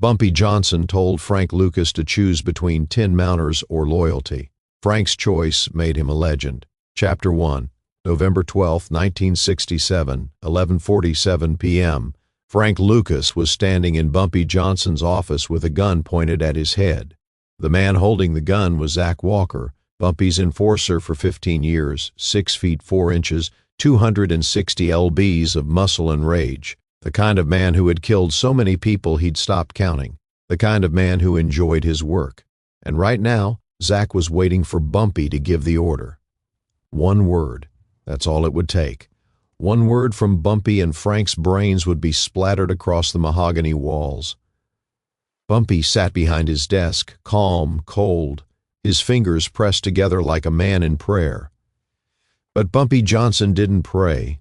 Bumpy Johnson told Frank Lucas to choose between Tin Mounters or loyalty. Frank's choice made him a legend. Chapter 1, November 12, 1967, 11:47 p.m. Frank Lucas was standing in Bumpy Johnson's office with a gun pointed at his head. The man holding the gun was Zach Walker, Bumpy's enforcer for 15 years, 6 feet 4 inches, 260 lbs of muscle and rage. The kind of man who had killed so many people he'd stopped counting. The kind of man who enjoyed his work. And right now, Zach was waiting for Bumpy to give the order. One word. That's all it would take. One word from Bumpy and Frank's brains would be splattered across the mahogany walls. Bumpy sat behind his desk, calm, cold, his fingers pressed together like a man in prayer. But Bumpy Johnson didn't pray.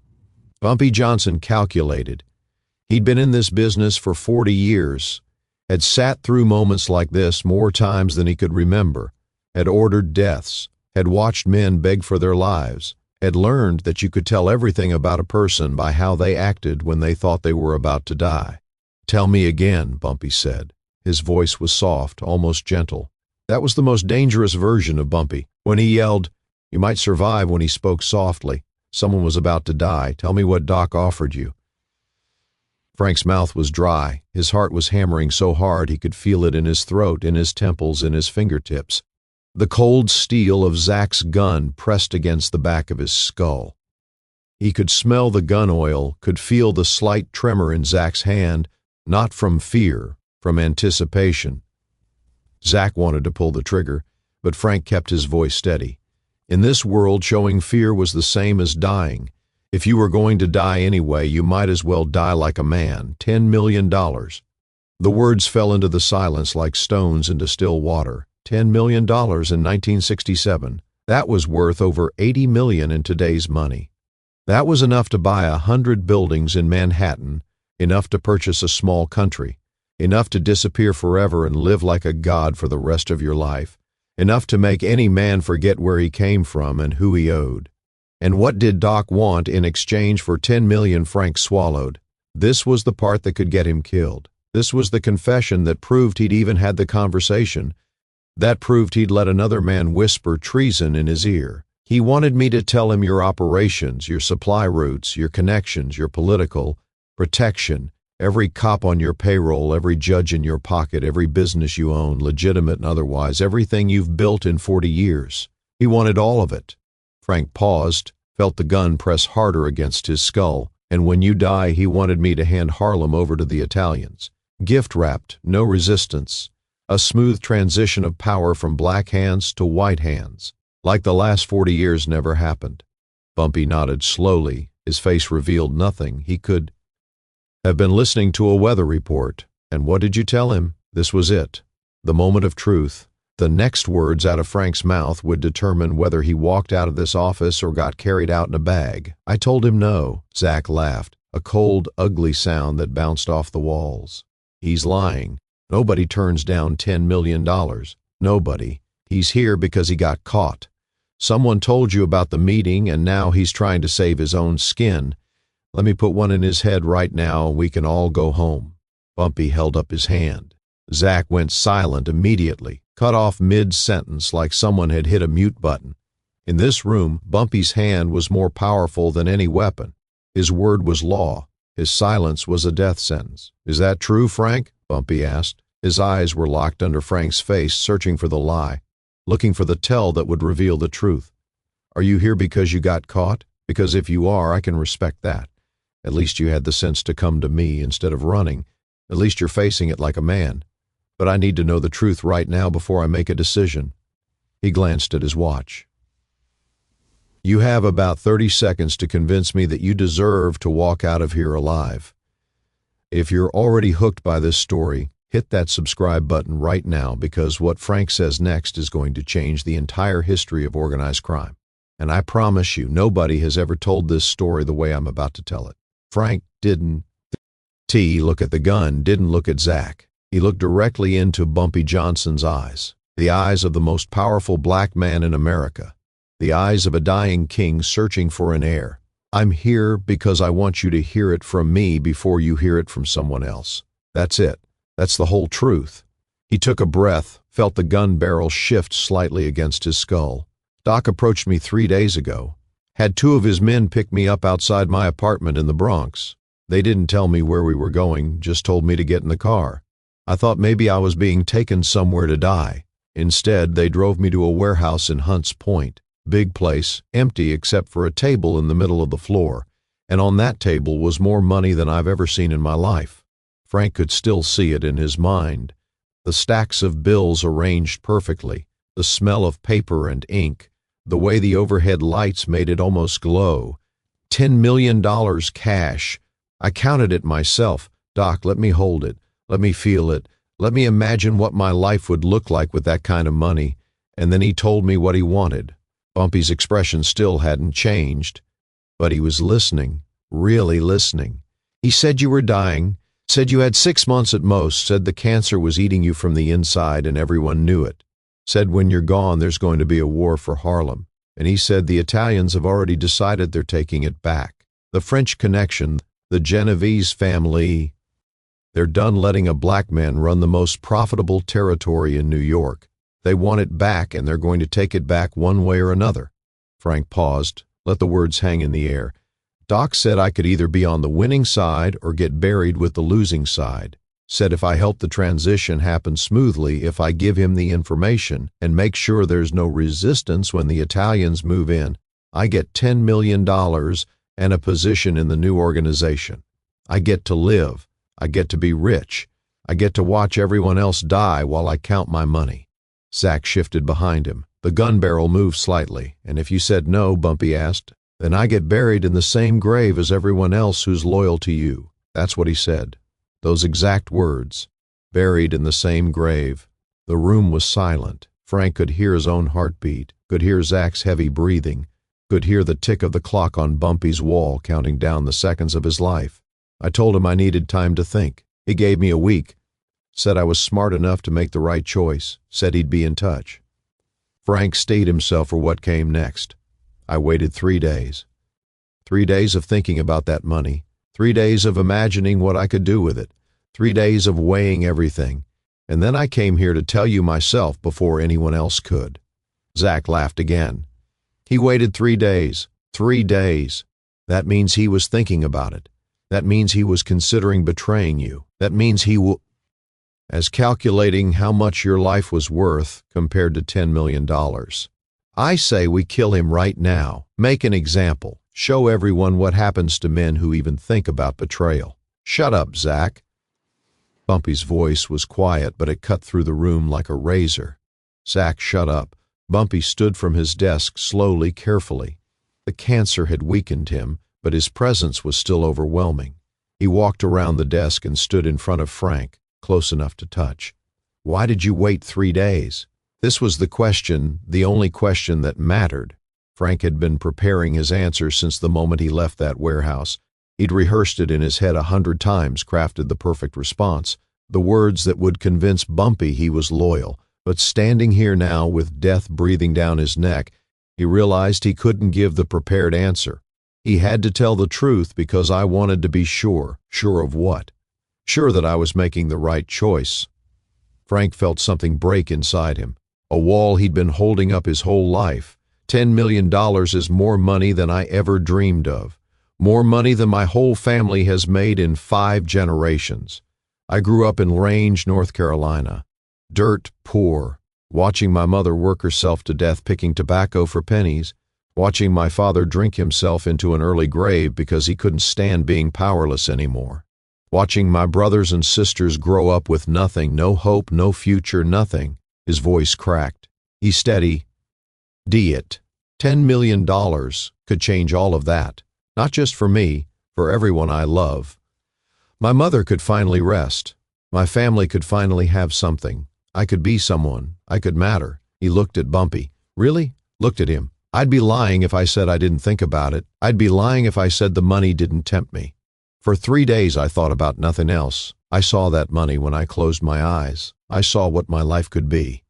Bumpy Johnson calculated. He'd been in this business for 40 years, had sat through moments like this more times than he could remember, had ordered deaths, had watched men beg for their lives, had learned that you could tell everything about a person by how they acted when they thought they were about to die. "Tell me again," Bumpy said. His voice was soft, almost gentle. That was the most dangerous version of Bumpy. When he yelled, you might survive when he spoke softly. Someone was about to die. "Tell me what Doc offered you." Frank's mouth was dry. His heart was hammering so hard he could feel it in his throat, in his temples, in his fingertips. The cold steel of Zach's gun pressed against the back of his skull. He could smell the gun oil, could feel the slight tremor in Zach's hand, not from fear, from anticipation. Zach wanted to pull the trigger, but Frank kept his voice steady. In this world, showing fear was the same as dying. If you were going to die anyway, you might as well die like a man. $10 million. The words fell into the silence like stones into still water. $10 million in 1967. That was worth over $80 million in today's money. That was enough to buy 100 buildings in Manhattan, enough to purchase a small country, enough to disappear forever and live like a god for the rest of your life, enough to make any man forget where he came from and who he owed. And what did Doc want in exchange for $10 million Frank swallowed? This was the part that could get him killed. This was the confession that proved he'd even had the conversation. That proved he'd let another man whisper treason in his ear. "He wanted me to tell him your operations, your supply routes, your connections, your political protection, every cop on your payroll, every judge in your pocket, every business you own, legitimate and otherwise, everything you've built in 40 years. He wanted all of it." Frank paused, felt the gun press harder against his skull. "And when you die, he wanted me to hand Harlem over to the Italians. Gift-wrapped, no resistance. A smooth transition of power from black hands to white hands, like the last 40 years never happened." Bumpy nodded slowly. His face revealed nothing. He could have been listening to a weather report. "And what did you tell him?" This was it. The moment of truth. The next words out of Frank's mouth would determine whether he walked out of this office or got carried out in a bag. "I told him no." Zach laughed, a cold, ugly sound that bounced off the walls. "He's lying. Nobody turns down $10 million. Nobody. He's here because he got caught. Someone told you about the meeting, and now he's trying to save his own skin. Let me put one in his head right now, and we can all go home." Bumpy held up his hand. Zach went silent immediately, cut off mid-sentence like someone had hit a mute button. In this room, Bumpy's hand was more powerful than any weapon. His word was law. His silence was a death sentence. "Is that true, Frank?" Bumpy asked. His eyes were locked under Frank's face, searching for the lie, looking for the tell that would reveal the truth. "Are you here because you got caught? Because if you are, I can respect that. At least you had the sense to come to me instead of running. At least you're facing it like a man. But I need to know the truth right now before I make a decision." He glanced at his watch. "You have about 30 seconds to convince me that you deserve to walk out of here alive. If you're already hooked by this story, hit that subscribe button right now, because what Frank says next is going to change the entire history of organized crime. And I promise you, nobody has ever told this story the way I'm about to tell it. Frank didn't look at the gun, didn't look at Zach. He looked directly into Bumpy Johnson's eyes, the eyes of the most powerful black man in America, the eyes of a dying king searching for an heir. "I'm here because I want you to hear it from me before you hear it from someone else. That's it. That's the whole truth." He took a breath, felt the gun barrel shift slightly against his skull. "Doc approached me 3 days ago. Had two of his men pick me up outside my apartment in the Bronx. They didn't tell me where we were going, just told me to get in the car. I thought maybe I was being taken somewhere to die. Instead, they drove me to a warehouse in Hunts Point. Big place, empty except for a table in the middle of the floor. And on that table was more money than I've ever seen in my life." Frank could still see it in his mind. The stacks of bills arranged perfectly, the smell of paper and ink, the way the overhead lights made it almost glow. $10 million cash. I counted it myself. "Doc, let me hold it. Let me feel it. Let me imagine what my life would look like with that kind of money." And then he told me what he wanted. Bumpy's expression still hadn't changed, but he was listening, really listening. "He said you were dying, said you had 6 months at most, said the cancer was eating you from the inside and everyone knew it. Said when you're gone there's going to be a war for Harlem. And he said the Italians have already decided they're taking it back. The French connection, the Genovese family, they're done letting a black man run the most profitable territory in New York. They want it back and they're going to take it back one way or another." Frank paused, let the words hang in the air. "Doc said I could either be on the winning side or get buried with the losing side. Said if I help the transition happen smoothly, if I give him the information and make sure there's no resistance when the Italians move in, I get $10 million and a position in the new organization. I get to live. I get to be rich. I get to watch everyone else die while I count my money." Zach shifted behind him. The gun barrel moved slightly. "And if you said no," Bumpy asked, "then I get buried in the same grave as everyone else who's loyal to you." That's what he said. Those exact words. Buried in the same grave. The room was silent. Frank could hear his own heartbeat, could hear Zach's heavy breathing, could hear the tick of the clock on Bumpy's wall counting down the seconds of his life. I told him I needed time to think. He gave me a week. Said I was smart enough to make the right choice. Said he'd be in touch. Frank stayed himself for what came next. I waited 3 days. 3 days of thinking about that money. 3 days of imagining what I could do with it. 3 days of weighing everything. And then I came here to tell you myself before anyone else could." Zach laughed again. "He waited 3 days. 3 days. That means he was thinking about it. That means he was considering betraying you. That means he as calculating how much your life was worth compared to $10 million. I say we kill him right now. Make an example. Show everyone what happens to men who even think about betrayal." "Shut up, Zach." Bumpy's voice was quiet, but it cut through the room like a razor. Zach shut up. Bumpy stood from his desk slowly, carefully. The cancer had weakened him, but his presence was still overwhelming. He walked around the desk and stood in front of Frank, close enough to touch. "Why did you wait 3 days?" This was the question, the only question that mattered. Frank had been preparing his answer since the moment he left that warehouse. He'd rehearsed it in his head 100 times, crafted the perfect response, the words that would convince Bumpy he was loyal. But standing here now with death breathing down his neck, he realized he couldn't give the prepared answer. He had to tell the truth because I wanted to be sure. Sure of what? Sure that I was making the right choice. Frank felt something break inside him. A wall he'd been holding up his whole life. $10 million is more money than I ever dreamed of. More money than my whole family has made in 5 generations. I grew up in Range, North Carolina. Dirt poor. Watching my mother work herself to death picking tobacco for pennies. Watching my father drink himself into an early grave because he couldn't stand being powerless anymore. Watching my brothers and sisters grow up with nothing, no hope, no future, nothing. His voice cracked. He steady. It. $10 million could change all of that. Not just for me, for everyone I love. My mother could finally rest. My family could finally have something. I could be someone. I could matter. He looked at Bumpy. Really? Looked at him. I'd be lying if I said I didn't think about it. I'd be lying if I said the money didn't tempt me. For 3 days I thought about nothing else. I saw that money when I closed my eyes. I saw what my life could be.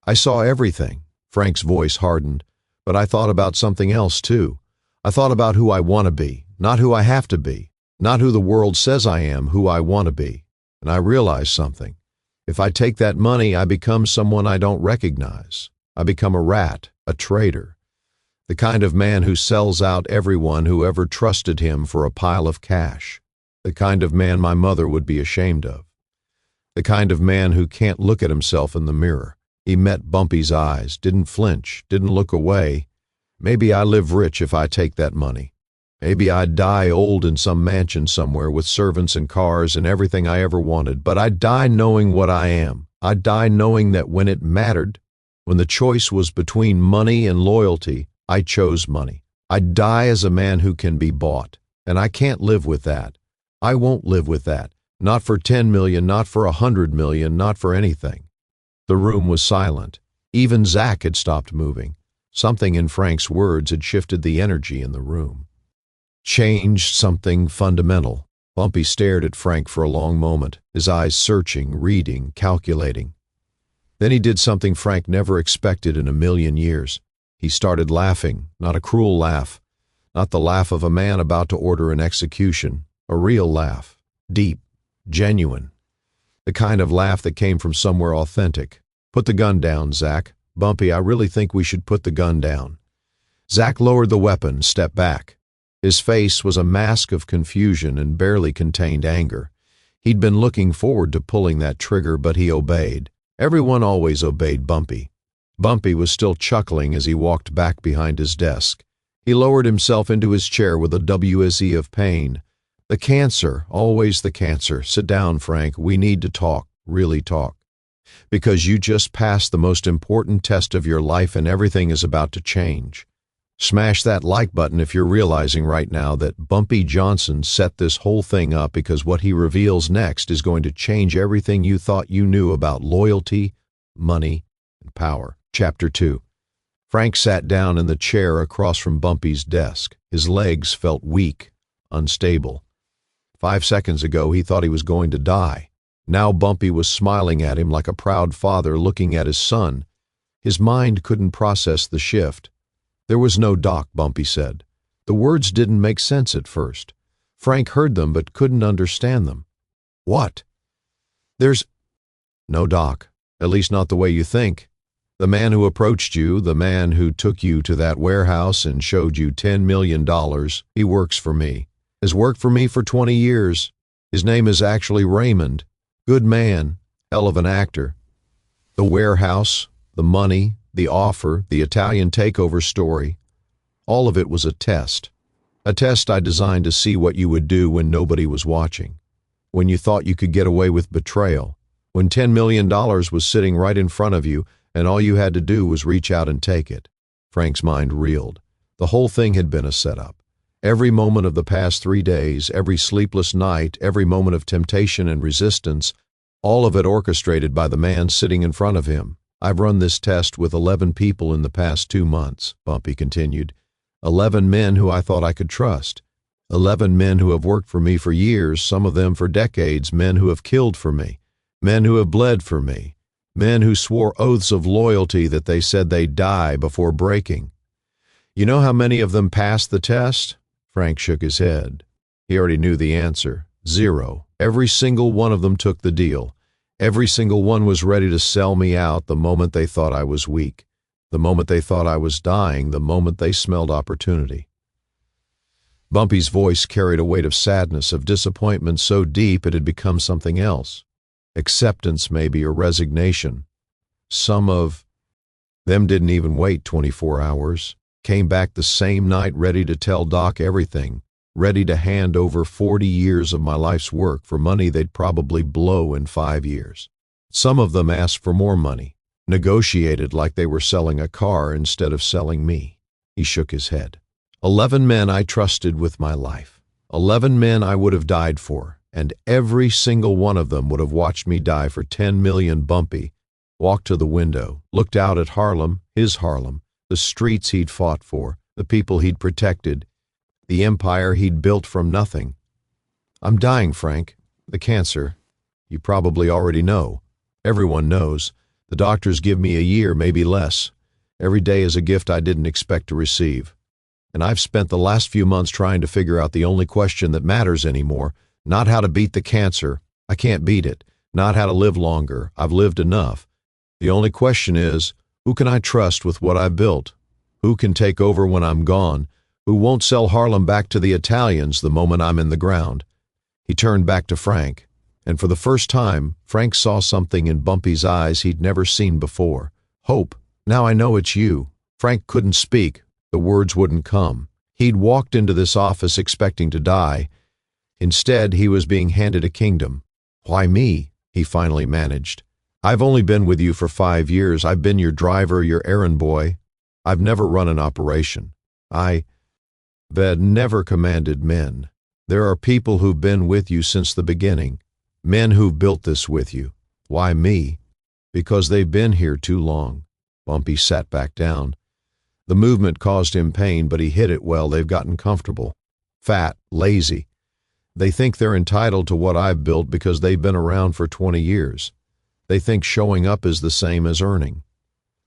I saw everything. Frank's voice hardened. But I thought about something else too. I thought about who I want to be, not who I have to be. Not who the world says I am, who I want to be. And I realized something. If I take that money, I become someone I don't recognize. I become a rat, a traitor, the kind of man who sells out everyone who ever trusted him for a pile of cash, the kind of man my mother would be ashamed of, the kind of man who can't look at himself in the mirror. He met Bumpy's eyes, didn't flinch, didn't look away. Maybe I live rich if I take that money. Maybe I'd die old in some mansion somewhere with servants and cars and everything I ever wanted, but I'd die knowing what I am. I'd die knowing that when it mattered, when the choice was between money and loyalty, I chose money. I'd die as a man who can be bought, and I can't live with that. I won't live with that. Not for 10 million, not for 100 million, not for anything. The room was silent. Even Zach had stopped moving. Something in Frank's words had shifted the energy in the room. Changed something fundamental. Bumpy stared at Frank for a long moment, his eyes searching, reading, calculating. Then he did something Frank never expected in a million years. He started laughing, not a cruel laugh, not the laugh of a man about to order an execution, a real laugh, deep, genuine, the kind of laugh that came from somewhere authentic. "Put the gun down, Zach. Bumpy, I really think we should put the gun down." Zach lowered the weapon, stepped back. His face was a mask of confusion and barely contained anger. He'd been looking forward to pulling that trigger, but he obeyed. Everyone always obeyed Bumpy. Bumpy was still chuckling as he walked back behind his desk. He lowered himself into his chair with a wheeze of pain. "The cancer, always the cancer. Sit down, Frank. We need to talk, really talk. Because you just passed the most important test of your life and everything is about to change. Smash that like button if you're realizing right now that Bumpy Johnson set this whole thing up, because what he reveals next is going to change everything you thought you knew about loyalty, money, and power." Chapter 2. Frank sat down in the chair across from Bumpy's desk. His legs felt weak, unstable. 5 seconds ago he thought he was going to die. Now Bumpy was smiling at him like a proud father looking at his son. His mind couldn't process the shift. "There was no doc," Bumpy said. The words didn't make sense at first. Frank heard them but couldn't understand them. "What?" "There's no doc, at least not the way you think. The man who approached you, the man who took you to that warehouse and showed you $10 million, he works for me. Has worked for me for 20 years. His name is actually Raymond. Good man, hell of an actor. The warehouse, the money, the offer, the Italian takeover story, all of it was a test. A test I designed to see what you would do when nobody was watching, when you thought you could get away with betrayal, when $10 million was sitting right in front of you and all you had to do was reach out and take it." Frank's mind reeled. The whole thing had been a setup. Every moment of the past 3 days, every sleepless night, every moment of temptation and resistance, all of it orchestrated by the man sitting in front of him. "I've run this test with 11 people in the past 2 months, Bumpy continued. 11 men who I thought I could trust. 11 men who have worked for me for years, some of them for decades, men who have killed for me, men who have bled for me, men who swore oaths of loyalty that they said they'd die before breaking. You know how many of them passed the test?" Frank shook his head. He already knew the answer. 0. Every single one of them took the deal. Every single one was ready to sell me out the moment they thought I was weak, the moment they thought I was dying, the moment they smelled opportunity. Bumpy's voice carried a weight of sadness, of disappointment so deep it had become something else. Acceptance, maybe, or resignation. Some of them didn't even wait 24 hours. Came back the same night ready to tell Doc everything, ready to hand over 40 years of my life's work for money they'd probably blow in 5 years. Some of them asked for more money, negotiated like they were selling a car instead of selling me. He shook his head. 11 men I trusted with my life. 11 men I would have died for, and every single one of them would have watched me die for 10 million. Bumpy walked to the window, looked out at Harlem, his Harlem, the streets he'd fought for, the people he'd protected, the empire he'd built from nothing. "I'm dying, Frank. The cancer. You probably already know. Everyone knows. The doctors give me a year, maybe less. Every day is a gift I didn't expect to receive. And I've spent the last few months trying to figure out the only question that matters anymore, not how to beat the cancer. I can't beat it. not how to live longer. I've lived enough. The only question is, who can I trust with what I've built? Who can take over when I'm gone? Who won't sell Harlem back to the Italians the moment I'm in the ground? He turned back to Frank, and for the first time, Frank saw something in Bumpy's eyes he'd never seen before. Hope. Now I know it's you. Frank couldn't speak. The words wouldn't come. He'd walked into this office expecting to die. Instead, he was being handed a kingdom. Why me? He finally managed. I've only been with you for 5 years. I've been your driver, your errand boy. I've never run an operation. I've never commanded men. There are people who've been with you since the beginning. Men who've built this with you. Why me? Because they've been here too long. Bumpy sat back down. The movement caused him pain, but he hid it well. They've gotten comfortable. Fat, lazy. They think they're entitled to what I've built because they've been around for 20 years. They think showing up is the same as earning.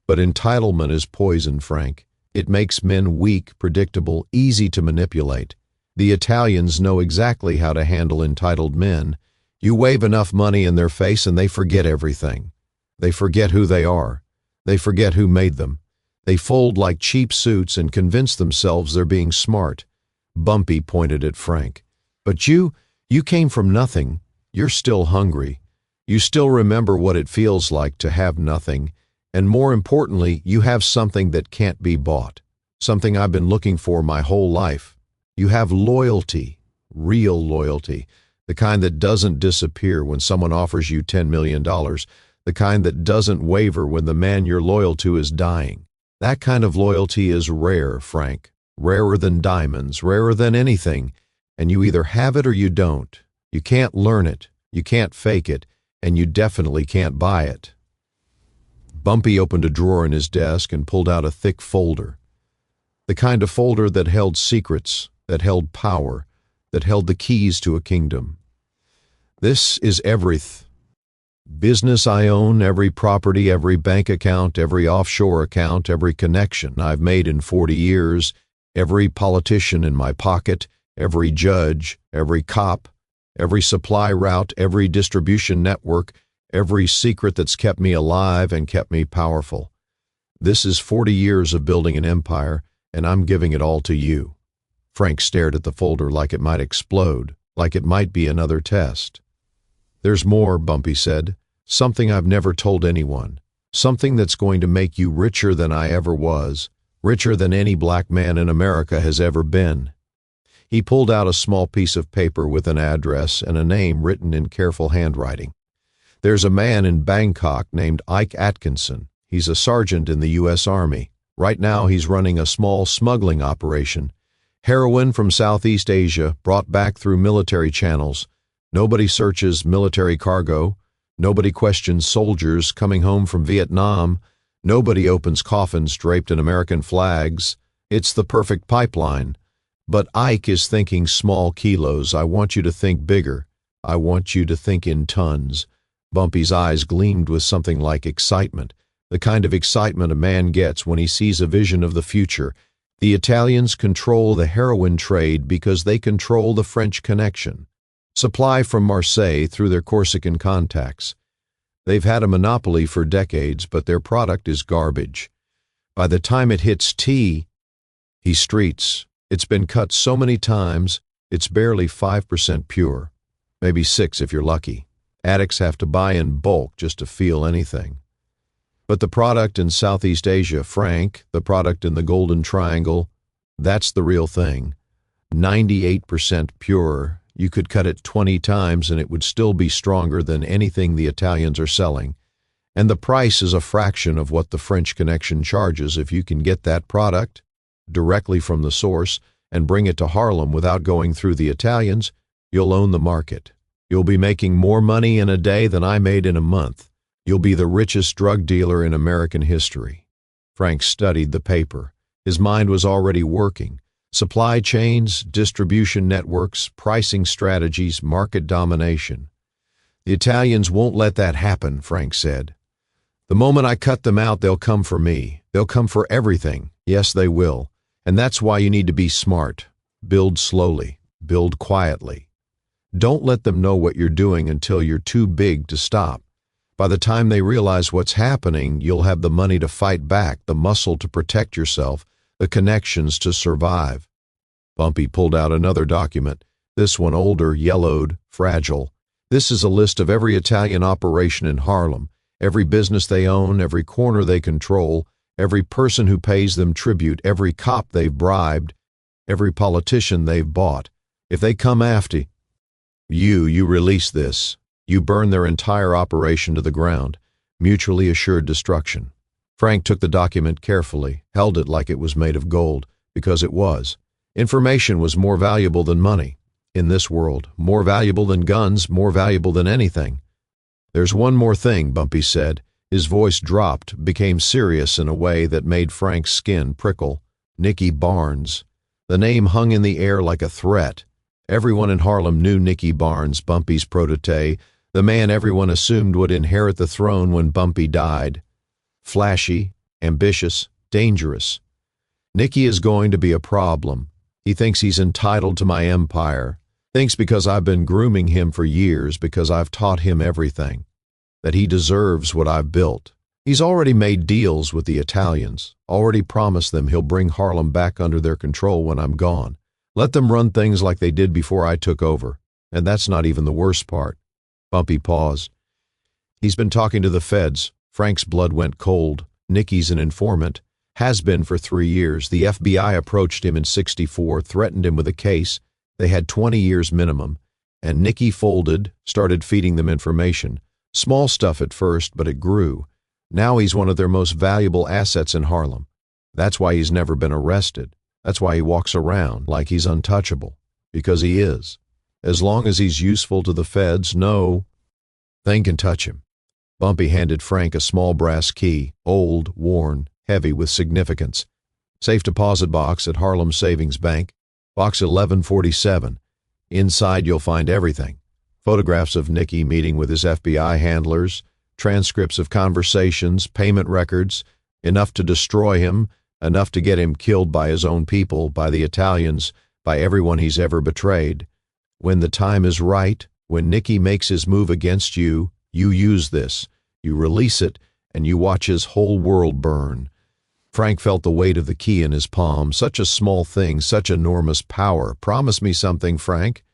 But entitlement is poison, Frank. It makes men weak, predictable, easy to manipulate. The Italians know exactly how to handle entitled men. You wave enough money in their face and they forget everything. They forget who they are. They forget who made them. They fold like cheap suits and convince themselves they're being smart. Bumpy pointed at Frank. But you came from nothing. You're still hungry. You still remember what it feels like to have nothing. And more importantly, you have something that can't be bought. Something I've been looking for my whole life. You have loyalty, real loyalty, the kind that doesn't disappear when someone offers you $10 million, the kind that doesn't waver when the man you're loyal to is dying. That kind of loyalty is rare, Frank, rarer than diamonds, rarer than anything, and you either have it or you don't. You can't learn it, you can't fake it, and you definitely can't buy it. Bumpy opened a drawer in his desk and pulled out a thick folder. The kind of folder that held secrets, that held power, that held the keys to a kingdom. This is everything. Business I own, every property, every bank account, every offshore account, every connection I've made in 40 years, every politician in my pocket, every judge, every cop, every supply route, every distribution network, every secret that's kept me alive and kept me powerful. This is 40 years of building an empire, and I'm giving it all to you. Frank stared at the folder like it might explode, like it might be another test. There's more, Bumpy said. Something I've never told anyone. Something that's going to make you richer than I ever was, richer than any black man in America has ever been. He pulled out a small piece of paper with an address and a name written in careful handwriting. There's a man in Bangkok named Ike Atkinson. He's a sergeant in the U.S. Army. Right now he's running a small smuggling operation. Heroin from Southeast Asia brought back through military channels. Nobody searches military cargo. Nobody questions soldiers coming home from Vietnam. Nobody opens coffins draped in American flags. It's the perfect pipeline. But Ike is thinking small kilos. I want you to think bigger. I want you to think in tons. Bumpy's eyes gleamed with something like excitement, the kind of excitement a man gets when he sees a vision of the future. The Italians control the heroin trade because they control the French connection. Supply from Marseille through their Corsican contacts. They've had a monopoly for decades, but their product is garbage. By the time it hits he streets. It's been cut so many times, it's barely 5% pure. Maybe 6 if you're lucky. Addicts have to buy in bulk just to feel anything. But the product in Southeast Asia, Frank, the product in the Golden Triangle, that's the real thing. 98% pure. You could cut it 20 times and it would still be stronger than anything the Italians are selling. And the price is a fraction of what the French connection charges. If you can get that product directly from the source and bring it to Harlem without going through the Italians, you'll own the market. You'll be making more money in a day than I made in a month. You'll be the richest drug dealer in American history. Frank studied the paper. His mind was already working. Supply chains, distribution networks, pricing strategies, market domination. The Italians won't let that happen, Frank said. The moment I cut them out, they'll come for me. They'll come for everything. Yes, they will. And that's why you need to be smart. Build slowly. Build quietly. Don't let them know what you're doing until you're too big to stop. By the time they realize what's happening, you'll have the money to fight back, the muscle to protect yourself, the connections to survive." Bumpy pulled out another document, this one older, yellowed, fragile. "This is a list of every Italian operation in Harlem, every business they own, every corner they control, every person who pays them tribute, every cop they've bribed, every politician they've bought. If they come after you release this. You burn their entire operation to the ground. Mutually assured destruction." Frank took the document carefully, held it like it was made of gold, because it was. Information was more valuable than money. In this world, more valuable than guns, more valuable than anything. "There's one more thing," Bumpy said. His voice dropped, became serious in a way that made Frank's skin prickle. "Nicky Barnes." The name hung in the air like a threat. Everyone in Harlem knew Nicky Barnes, Bumpy's protege, the man everyone assumed would inherit the throne when Bumpy died. Flashy, ambitious, dangerous. "Nicky is going to be a problem. He thinks he's entitled to my empire. Thinks because I've been grooming him for years, because I've taught him everything, that he deserves what I've built. He's already made deals with the Italians, already promised them he'll bring Harlem back under their control when I'm gone. Let them run things like they did before I took over. And that's not even the worst part." Bumpy paused. "He's been talking to the feds." Frank's blood went cold. "Nicky's an informant. Has been for 3 years. The FBI approached him in '64, threatened him with a case. They had 20 years minimum. And Nicky folded, started feeding them information. Small stuff at first, but it grew. Now he's one of their most valuable assets in Harlem. That's why he's never been arrested. That's why he walks around like he's untouchable. Because he is. As long as he's useful to the feds, no thing can touch him." Bumpy handed Frank a small brass key, old, worn, heavy with significance. "Safe deposit box at Harlem Savings Bank, box 1147. Inside you'll find everything. Photographs of Nicky meeting with his FBI handlers, transcripts of conversations, payment records, enough to destroy him, enough to get him killed by his own people, by the Italians, by everyone he's ever betrayed. When the time is right, when Nicky makes his move against you, you use this, you release it, and you watch his whole world burn." Frank felt the weight of the key in his palm. Such a small thing, such enormous power. "Promise me something, Frank."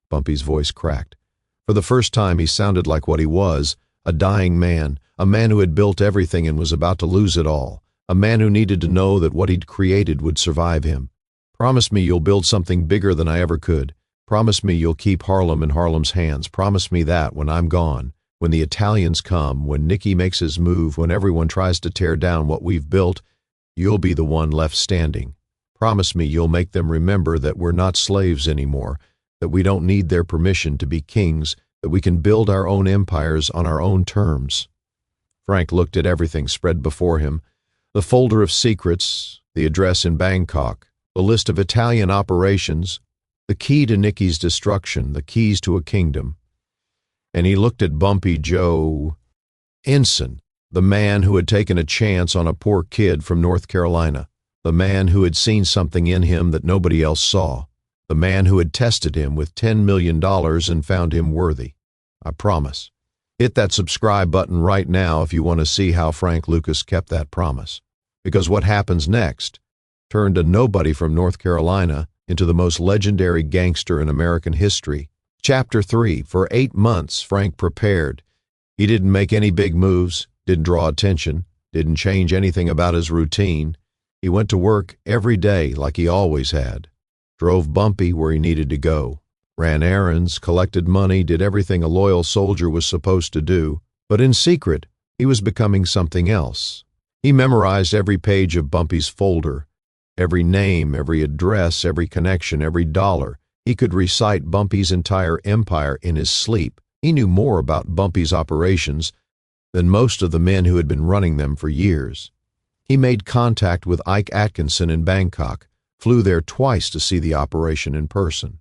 Bumpy's voice cracked. For the first time he sounded like what he was, a dying man, a man who had built everything and was about to lose it all, a man who needed to know that what he'd created would survive him. "Promise me you'll build something bigger than I ever could. Promise me you'll keep Harlem in Harlem's hands. Promise me that when I'm gone, when the Italians come, when Nicky makes his move, when everyone tries to tear down what we've built, you'll be the one left standing. Promise me you'll make them remember that we're not slaves anymore, that we don't need their permission to be kings, that we can build our own empires on our own terms." Frank looked at everything spread before him, the folder of secrets, the address in Bangkok, the list of Italian operations, the key to Nicky's destruction, the keys to a kingdom. And he looked at Bumpy Johnson, the man who had taken a chance on a poor kid from North Carolina, the man who had seen something in him that nobody else saw, the man who had tested him with $10 million and found him worthy. I promise. Hit that subscribe button right now if you want to see how Frank Lucas kept that promise. Because what happens next turned a nobody from North Carolina into the most legendary gangster in American history. Chapter 3. For 8 months, Frank prepared. He didn't make any big moves, didn't draw attention, didn't change anything about his routine. He went to work every day like he always had. Drove Bumpy where he needed to go. Ran errands, collected money, did everything a loyal soldier was supposed to do. But in secret, he was becoming something else. He memorized every page of Bumpy's folder. Every name, every address, every connection, every dollar. He could recite Bumpy's entire empire in his sleep. He knew more about Bumpy's operations than most of the men who had been running them for years. He made contact with Ike Atkinson in Bangkok, flew there twice to see the operation in person.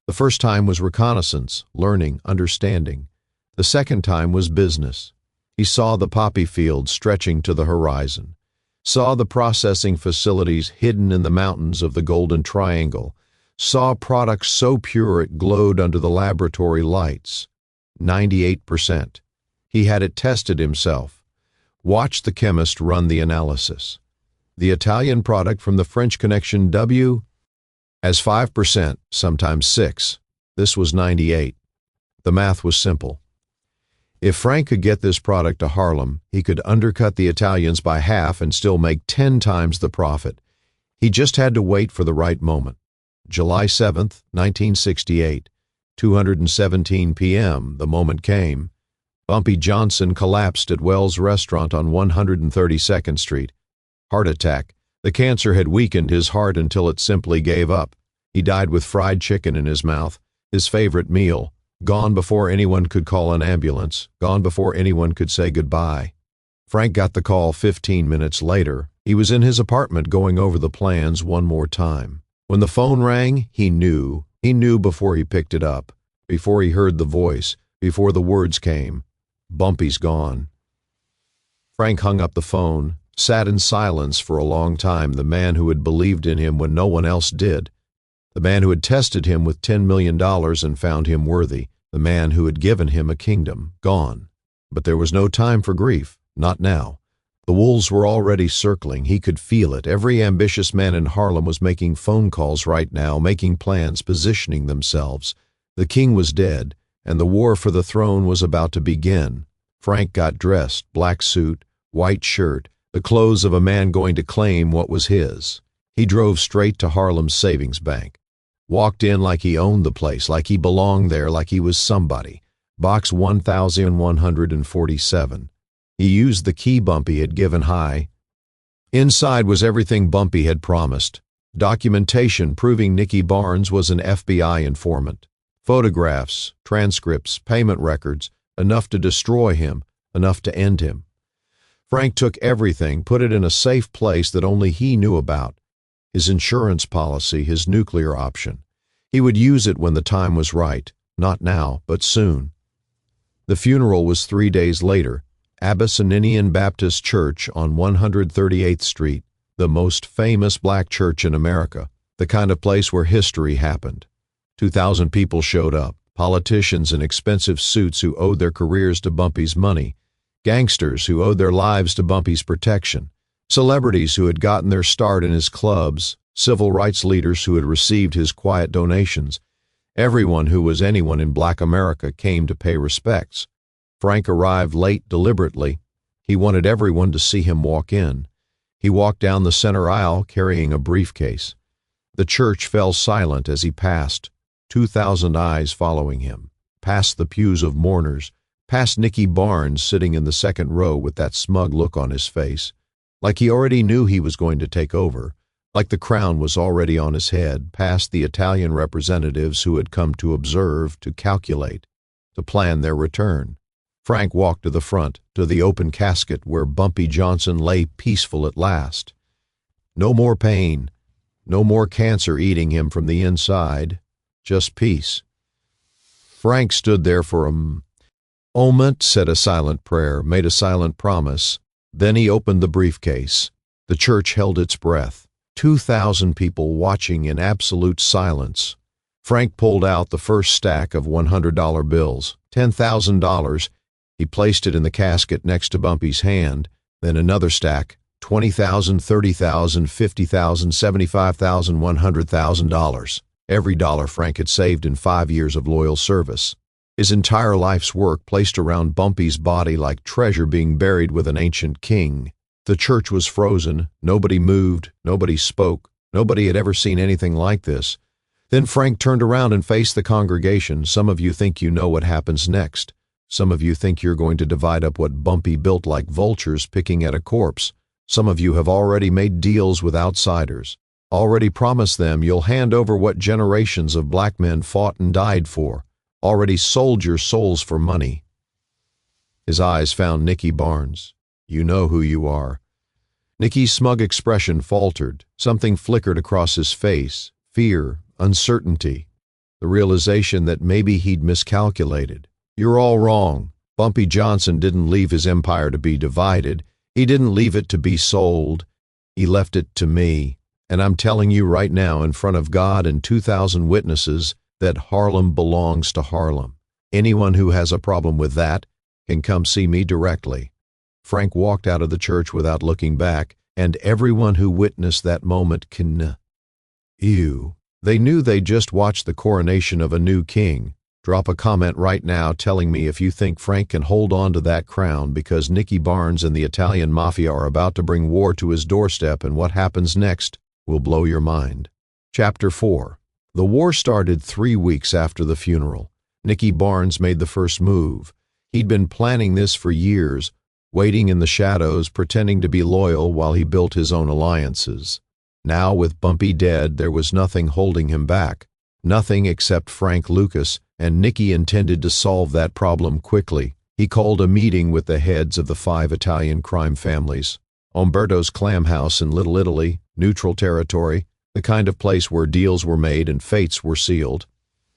The first time was reconnaissance, learning, understanding. The second time was business. He saw the poppy fields stretching to the horizon, saw the processing facilities hidden in the mountains of the Golden Triangle, saw products so pure it glowed under the laboratory lights. 98%. He had it tested himself. Watched the chemist run the analysis. The Italian product from the French connection W as 5%, sometimes 6. This was 98. The math was simple. If Frank could get this product to Harlem, he could undercut the Italians by half and still make 10 times the profit. He just had to wait for the right moment. July 7, 1968, 2:17 p.m., the moment came. Bumpy Johnson collapsed at Wells Restaurant on 132nd Street. Heart attack. The cancer had weakened his heart until it simply gave up. He died with fried chicken in his mouth, his favorite meal, gone before anyone could call an ambulance, gone before anyone could say goodbye. Frank got the call 15 minutes later. He was in his apartment going over the plans one more time. When the phone rang, he knew. He knew before he picked it up, before he heard the voice, before the words came. Bumpy's gone. Frank hung up the phone, sat in silence for a long time. The man who had believed in him when no one else did. The man who had tested him with $10 million and found him worthy. The man who had given him a kingdom. Gone. But there was no time for grief. Not now. The wolves were already circling. He could feel it. Every ambitious man in Harlem was making phone calls right now, making plans, positioning themselves. The king was dead, and the war for the throne was about to begin. Frank got dressed, black suit, white shirt, the clothes of a man going to claim what was his. He drove straight to Harlem's savings bank. Walked in like he owned the place, like he belonged there, like he was somebody. Box 1147. He used the key Bumpy had given High. Inside was everything Bumpy had promised. Documentation proving Nicky Barnes was an FBI informant. Photographs, transcripts, payment records, enough to destroy him, enough to end him. Frank took everything, put it in a safe place that only he knew about. His insurance policy, his nuclear option. He would use it when the time was right. Not now, but soon. The funeral was 3 days later. Abyssinian Baptist Church on 138th Street, the most famous black church in America, the kind of place where history happened. 2,000 people showed up, politicians in expensive suits who owed their careers to Bumpy's money, gangsters who owed their lives to Bumpy's protection, celebrities who had gotten their start in his clubs, civil rights leaders who had received his quiet donations. Everyone who was anyone in black America came to pay respects. Frank arrived late deliberately. He wanted everyone to see him walk in. He walked down the center aisle carrying a briefcase. The church fell silent as he passed, 2,000 eyes following him, past the pews of mourners, past Nicky Barnes sitting in the second row with that smug look on his face, like he already knew he was going to take over, like the crown was already on his head, past the Italian representatives who had come to observe, to calculate, to plan their return. Frank walked to the front, to the open casket where Bumpy Johnson lay peaceful at last. No more pain, no more cancer eating him from the inside, just peace. Frank stood there for a moment, said a silent prayer, made a silent promise. Then he opened the briefcase. The church held its breath. 2,000 people watching in absolute silence. Frank pulled out the first stack of $100 bills, $10,000. He placed it in the casket next to Bumpy's hand, then another stack, $20,000, $30,000, $50,000, $75,000, $100,000. Every dollar Frank had saved in 5 years of loyal service. His entire life's work placed around Bumpy's body like treasure being buried with an ancient king. The church was frozen. Nobody moved. Nobody spoke. Nobody had ever seen anything like this. Then Frank turned around and faced the congregation. Some of you think you know what happens next. Some of you think you're going to divide up what Bumpy built like vultures picking at a corpse. Some of you have already made deals with outsiders, already promised them you'll hand over what generations of black men fought and died for, already sold your souls for money. His eyes found Nicky Barnes. You know who you are. Nicky's smug expression faltered. Something flickered across his face. Fear, uncertainty, the realization that maybe he'd miscalculated. You're all wrong. Bumpy Johnson didn't leave his empire to be divided. He didn't leave it to be sold. He left it to me. And I'm telling you right now in front of God and 2,000 witnesses that Harlem belongs to Harlem. Anyone who has a problem with that can come see me directly." Frank walked out of the church without looking back, and everyone who witnessed that moment can ew. They knew they'd just watched the coronation of a new king. Drop a comment right now telling me if you think Frank can hold on to that crown, because Nicky Barnes and the Italian Mafia are about to bring war to his doorstep, and what happens next will blow your mind. Chapter 4. The war started 3 weeks after the funeral. Nicky Barnes made the first move. He'd been planning this for years, waiting in the shadows, pretending to be loyal while he built his own alliances. Now, with Bumpy dead, there was nothing holding him back. Nothing except Frank Lucas, and Nicky intended to solve that problem quickly. He called a meeting with the heads of the 5 Italian crime families. Umberto's Clam House in Little Italy, neutral territory, the kind of place where deals were made and fates were sealed.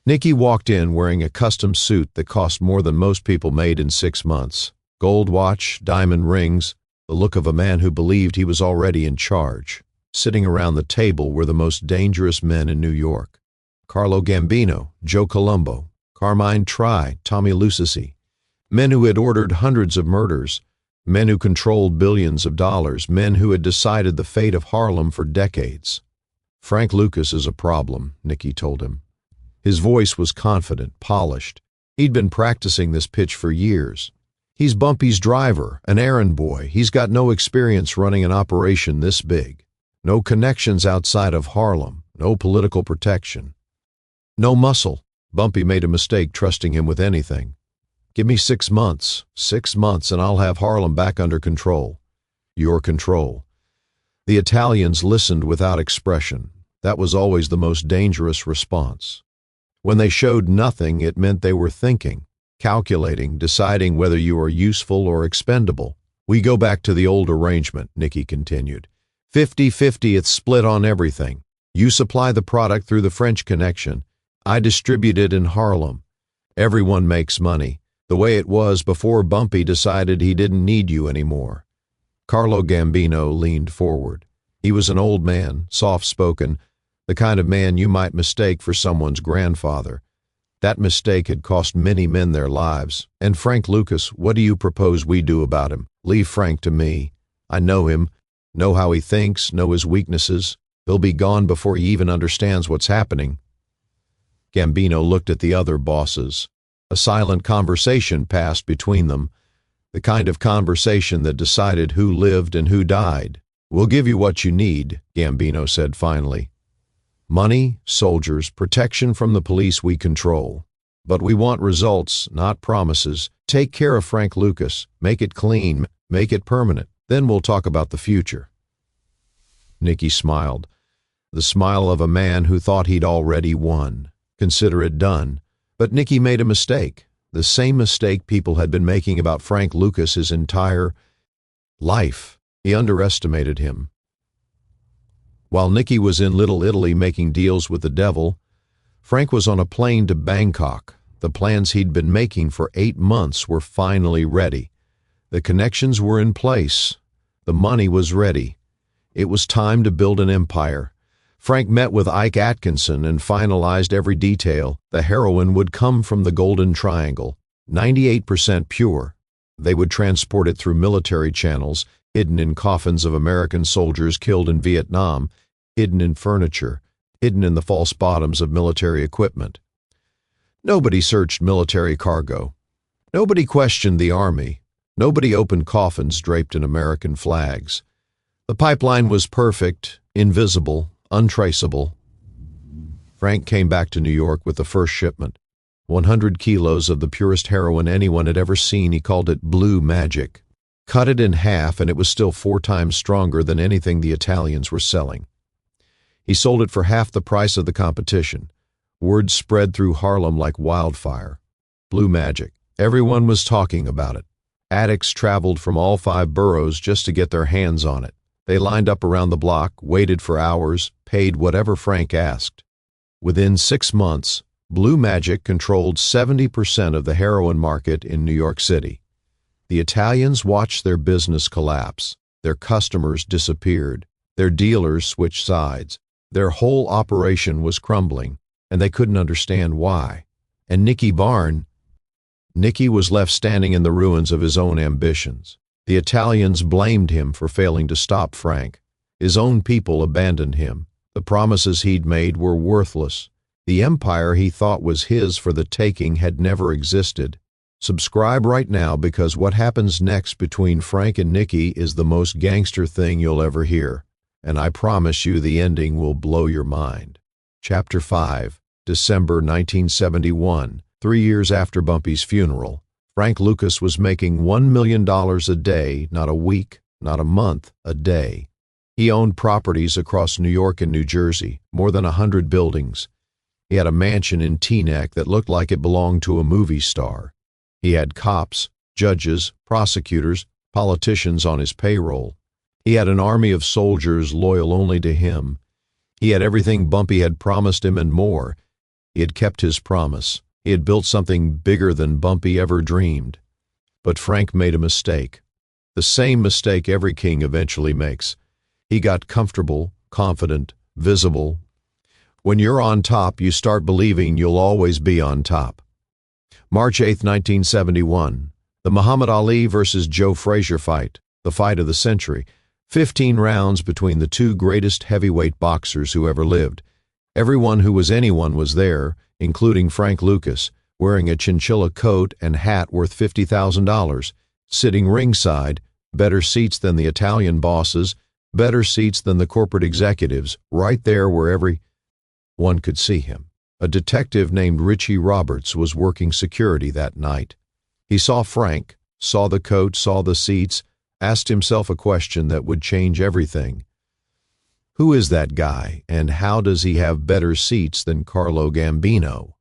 Nicky walked in wearing a custom suit that cost more than most people made in 6 months. Gold watch, diamond rings, the look of a man who believed he was already in charge. Sitting around the table were the most dangerous men in New York. Carlo Gambino, Joe Colombo, Carmine Try, Tommy Lucchesi. Men who had ordered hundreds of murders. Men who controlled billions of dollars. Men who had decided the fate of Harlem for decades. "Frank Lucas is a problem," Nicky told him. His voice was confident, polished. He'd been practicing this pitch for years. "He's Bumpy's driver, an errand boy. He's got no experience running an operation this big. No connections outside of Harlem. No political protection. No muscle. Bumpy made a mistake trusting him with anything. Give me 6 months. 6 months, and I'll have Harlem back under control." Your control. The Italians listened without expression. That was always the most dangerous response. When they showed nothing, it meant they were thinking, calculating, deciding whether you are useful or expendable. "We go back to the old arrangement," Nicky continued. 50-50, it's split on everything. You supply the product through the French connection. I distribute it in Harlem. Everyone makes money, the way it was before Bumpy decided he didn't need you anymore." Carlo Gambino leaned forward. He was an old man, soft-spoken, the kind of man you might mistake for someone's grandfather. That mistake had cost many men their lives. "And Frank Lucas, what do you propose we do about him?" "Leave Frank to me. I know him, know how he thinks, know his weaknesses. He'll be gone before he even understands what's happening." Gambino looked at the other bosses. A silent conversation passed between them, the kind of conversation that decided who lived and who died. "We'll give you what you need," Gambino said finally. "Money, soldiers, protection from the police we control. But we want results, not promises. Take care of Frank Lucas. Make it clean. Make it permanent. Then we'll talk about the future." Nicky smiled. The smile of a man who thought he'd already won. Consider it done. But Nicky made a mistake. The same mistake people had been making about Frank Lucas his entire life. He underestimated him. While Nicky was in Little Italy making deals with the devil, Frank was on a plane to Bangkok. The plans he'd been making for 8 months were finally ready. The connections were in place. The money was ready. It was time to build an empire. Frank met with Ike Atkinson and finalized every detail. The heroin would come from the Golden Triangle, 98% pure. They would transport it through military channels, hidden in coffins of American soldiers killed in Vietnam, hidden in furniture, hidden in the false bottoms of military equipment. Nobody searched military cargo. Nobody questioned the army. Nobody opened coffins draped in American flags. The pipeline was perfect, invisible, untraceable. Frank came back to New York with the first shipment. 100 kilos of the purest heroin anyone had ever seen. He called it blue magic. Cut it in half and it was still 4 times stronger than anything the Italians were selling. He sold it for half the price of the competition. Word spread through Harlem like wildfire. Blue magic. Everyone was talking about it. Addicts traveled from all 5 boroughs just to get their hands on it. They lined up around the block, waited for hours, paid whatever Frank asked. Within 6 months, Blue Magic controlled 70% of the heroin market in New York City. The Italians watched their business collapse. Their customers disappeared. Their dealers switched sides. Their whole operation was crumbling, and they couldn't understand why. And Nicky was left standing in the ruins of his own ambitions. The Italians blamed him for failing to stop Frank. His own people abandoned him. The promises he'd made were worthless. The empire he thought was his for the taking had never existed. Subscribe right now, because what happens next between Frank and Nicky is the most gangster thing you'll ever hear. And I promise you the ending will blow your mind. Chapter 5, December 1971. 3 years after Bumpy's funeral, Frank Lucas was making $1 million a day, not a week, not a month, a day. He owned properties across New York and New Jersey, more than 100 buildings. He had a mansion in Teaneck that looked like it belonged to a movie star. He had cops, judges, prosecutors, politicians on his payroll. He had an army of soldiers loyal only to him. He had everything Bumpy had promised him and more. He had kept his promise. He had built something bigger than Bumpy ever dreamed. But Frank made a mistake. The same mistake every king eventually makes. He got comfortable, confident, visible. When you're on top, you start believing you'll always be on top. March 8, 1971. The Muhammad Ali versus Joe Frazier fight, the fight of the century. 15 rounds between the two greatest heavyweight boxers who ever lived. Everyone who was anyone was there, including Frank Lucas, wearing a chinchilla coat and hat worth $50,000, sitting ringside, better seats than the Italian bosses, better seats than the corporate executives, right there where everyone could see him. A detective named Richie Roberts was working security that night. He saw Frank, saw the coat, saw the seats, asked himself a question that would change everything. Who is that guy, and how does he have better seats than Carlo Gambino?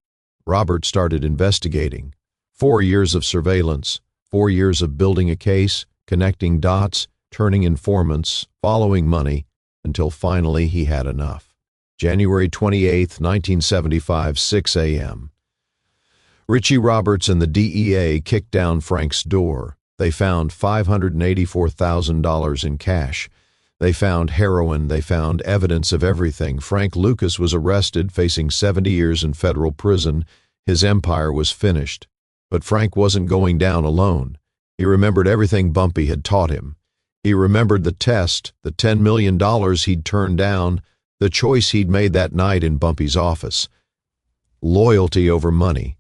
Robert started investigating. 4 years of surveillance, 4 years of building a case, connecting dots, turning informants, following money, until finally he had enough. January 28, 1975, 6 a.m. Richie Roberts and the DEA kicked down Frank's door. They found $584,000 in cash. They found heroin. They found evidence of everything. Frank Lucas was arrested, facing 70 years in federal prison. His empire was finished. But Frank wasn't going down alone. He remembered everything Bumpy had taught him. He remembered the test, the $10 million he'd turned down, the choice he'd made that night in Bumpy's office. Loyalty over money.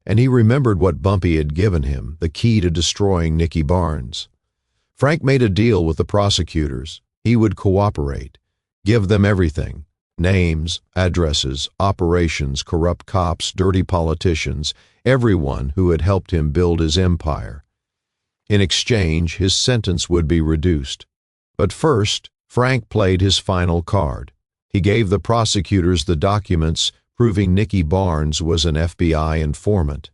And he remembered what Bumpy had given him, the key to destroying Nicky Barnes. Frank made a deal with the prosecutors. He would cooperate, give them everything: names, addresses, operations, corrupt cops, dirty politicians, everyone who had helped him build his empire. In exchange, his sentence would be reduced. But first, Frank played his final card. He gave the prosecutors the documents proving Nicky Barnes was an FBI informant.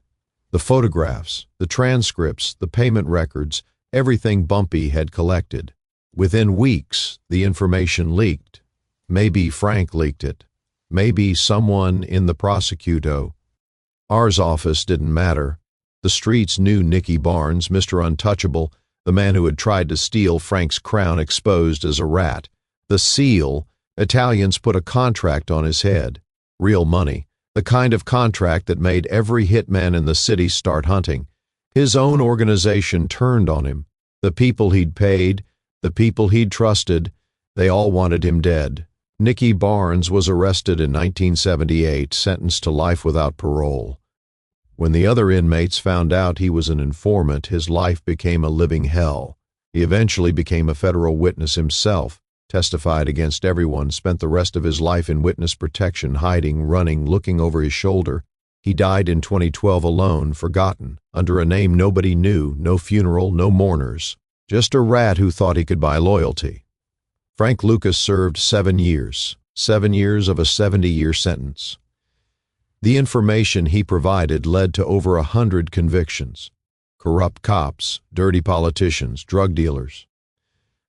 The photographs, the transcripts, the payment records, everything Bumpy had collected. Within weeks, the information leaked. Maybe Frank leaked it. Maybe someone in the prosecutor's office didn't matter. The streets knew Nicky Barnes, Mr. Untouchable, the man who had tried to steal Frank's crown, exposed as a rat. The seal, Italians put a contract on his head. Real money, the kind of contract that made every hitman in the city start hunting. His own organization turned on him. The people he'd paid, the people he'd trusted, they all wanted him dead. Nicky Barnes was arrested in 1978, sentenced to life without parole. When the other inmates found out he was an informant, his life became a living hell. He eventually became a federal witness himself, testified against everyone, spent the rest of his life in witness protection, hiding, running, looking over his shoulder. He died in 2012 alone, forgotten, under a name nobody knew, no funeral, no mourners. Just a rat who thought he could buy loyalty. Frank Lucas served 7 years, 7 years of a 70-year sentence. The information he provided led to over 100 convictions. Corrupt cops, dirty politicians, drug dealers.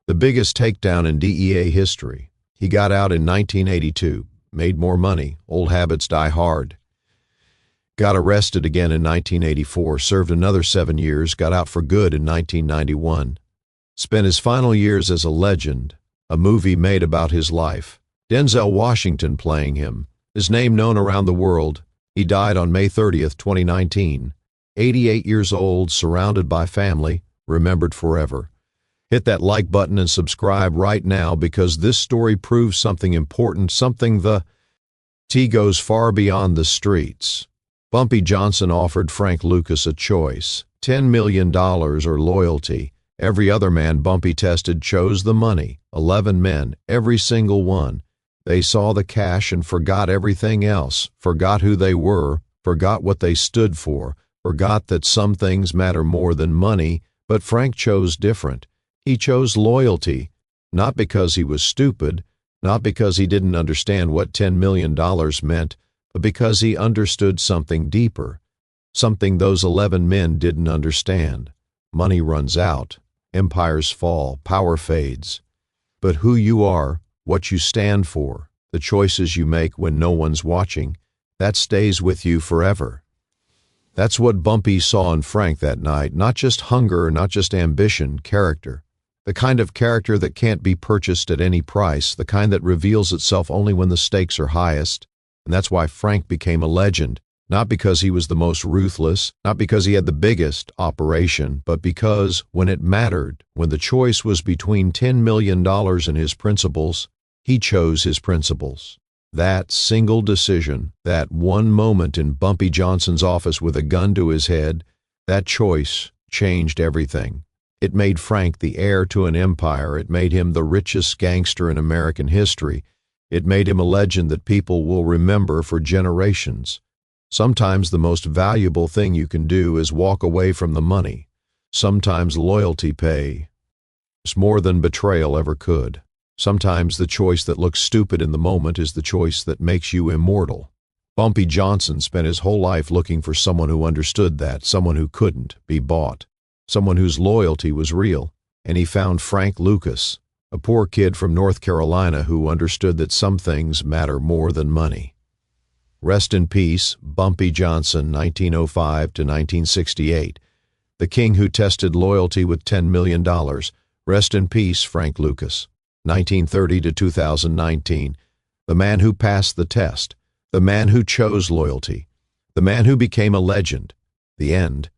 The biggest takedown in DEA history. He got out in 1982, made more money, old habits die hard. Got arrested again in 1984, served another 7 years, got out for good in 1991. Spent his final years as a legend, A movie made about his life. Denzel Washington playing him. His name known around the world. He died on May 30th, 2019. 88 years old, surrounded by family, remembered forever. Hit that like button and subscribe right now because this story proves something important, something the T goes far beyond the streets. Bumpy Johnson offered Frank Lucas a choice, $10 million or loyalty. Every other man Bumpy tested chose the money. 11 men, every single one. They saw the cash and forgot everything else, forgot who they were, forgot what they stood for, forgot that some things matter more than money, but Frank chose different. He chose loyalty, not because he was stupid, not because he didn't understand what $10 million meant, but because he understood something deeper, something those 11 men didn't understand. Money runs out, empires fall, power fades. But who you are, what you stand for, the choices you make when no one's watching, that stays with you forever. That's what Bumpy saw in Frank that night, not just hunger, not just ambition, character. The kind of character that can't be purchased at any price, the kind that reveals itself only when the stakes are highest. And that's why Frank became a legend, not because he was the most ruthless, not because he had the biggest operation, but because when it mattered, when the choice was between $10 million and his principles, he chose his principles. That single decision, that one moment in Bumpy Johnson's office with a gun to his head, that choice changed everything. It made Frank the heir to an empire. It made him the richest gangster in American history. It made him a legend that people will remember for generations. Sometimes the most valuable thing you can do is walk away from the money. Sometimes loyalty pays more than betrayal ever could. Sometimes the choice that looks stupid in the moment is the choice that makes you immortal. Bumpy Johnson spent his whole life looking for someone who understood that, someone who couldn't be bought, someone whose loyalty was real, and he found Frank Lucas, a poor kid from North Carolina who understood that some things matter more than money. Rest in peace, Bumpy Johnson, 1905 to 1968, the king who tested loyalty with $10 million. Rest in peace, Frank Lucas, 1930 to 2019, the man who passed the test, the man who chose loyalty, the man who became a legend. The end.